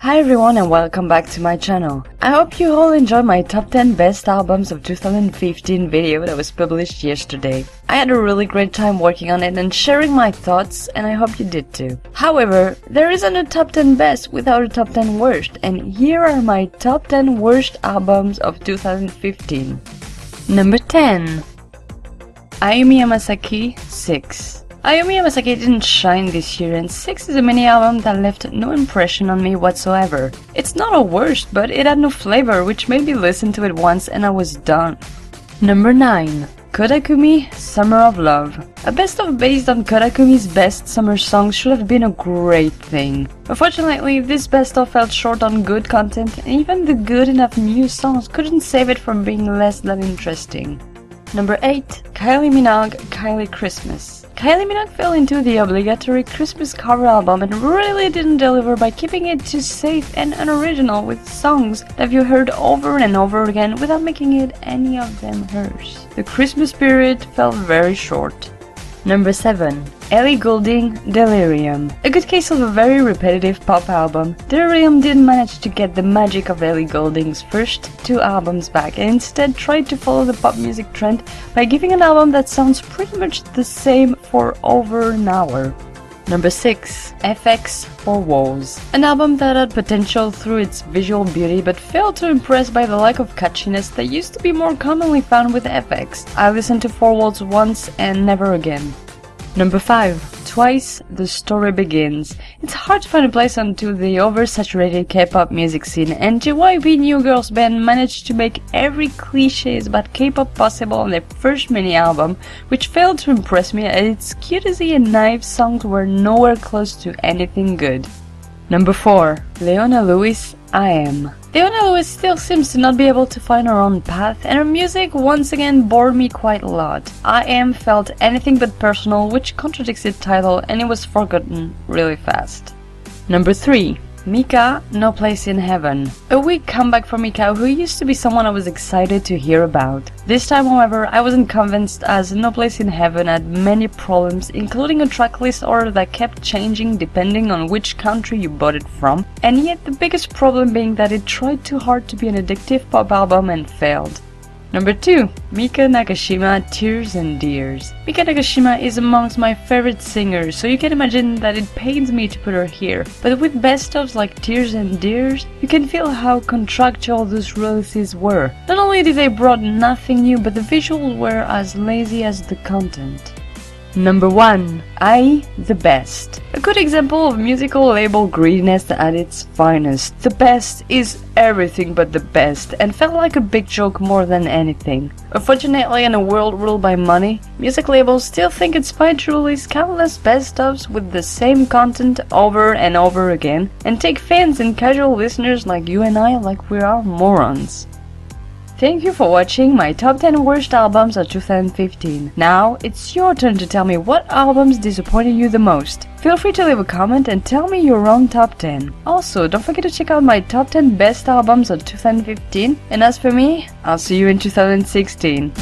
Hi everyone and welcome back to my channel. I hope you all enjoyed my top 10 best albums of 2015 video that was published yesterday. I had a really great time working on it and sharing my thoughts, and I hope you did too. However, there isn't a top 10 best without a top 10 worst, and here are my top 10 worst albums of 2015. Number 10. Am Yamasaki 6. Am Yamasaki didn't shine this year, and 6 is a mini album that left no impression on me whatsoever. It's not a worst, but it had no flavor, which made me listen to it once and I was done. Number 9. Kodakumi Summer of Love. A best of based on Kodakumi's best summer songs should have been a great thing. Unfortunately, this best of fell short on good content, and even the good enough new songs couldn't save it from being less than interesting. Number 8. Kylie Minogue, Kylie Christmas. Kylie Minogue fell into the obligatory Christmas cover album and really didn't deliver by keeping it too safe and unoriginal with songs that you heard over and over again without making it any of them hers. The Christmas spirit fell very short. Number 7. Ellie Goulding, Delirium. A good case of a very repetitive pop album, Delirium didn't manage to get the magic of Ellie Goulding's first 2 albums back and instead tried to follow the pop music trend by giving an album that sounds pretty much the same for over an hour. Number 6. FX for Walls. An album that had potential through its visual beauty but failed to impress by the lack of catchiness that used to be more commonly found with FX. I listened to 4 Walls once and never again. Number 5. Twice The Story Begins. It's hard to find a place onto the oversaturated K-pop music scene, and JYP New Girls Band managed to make every cliché about K-pop possible on their first mini album, which failed to impress me as its cutie and naive songs were nowhere close to anything good. Number 4. Leona Lewis, I Am. Leona Lewis still seems to not be able to find her own path, and her music once again bored me quite a lot. I Am felt anything but personal, which contradicts its title, and it was forgotten really fast. Number 3. Mika, No Place in Heaven. A weak comeback for Mika, who used to be someone I was excited to hear about. This time, however, I wasn't convinced, as No Place in Heaven had many problems, including a tracklist order that kept changing depending on which country you bought it from, and yet the biggest problem being that it tried too hard to be an addictive pop album and failed. Number 2. Mika Nakashima, Tears and Dears. Mika Nakashima is amongst my favorite singers, so you can imagine that it pains me to put her here. But with best-ofs like Tears and Dears, you can feel how contractual those releases were. Not only did they brought nothing new, but the visuals were as lazy as the content. Number 1. I, The Best. A good example of musical label greediness at its finest. The best is everything but the best, and felt like a big joke more than anything. Unfortunately, in a world ruled by money, music labels still think it's fine to release countless best-ofs with the same content over and over again, and take fans and casual listeners like you and I like we are morons. Thank you for watching my top 10 worst albums of 2015. Now, it's your turn to tell me what albums disappointed you the most. Feel free to leave a comment and tell me your own top 10. Also, don't forget to check out my top 10 best albums of 2015. And as for me, I'll see you in 2016.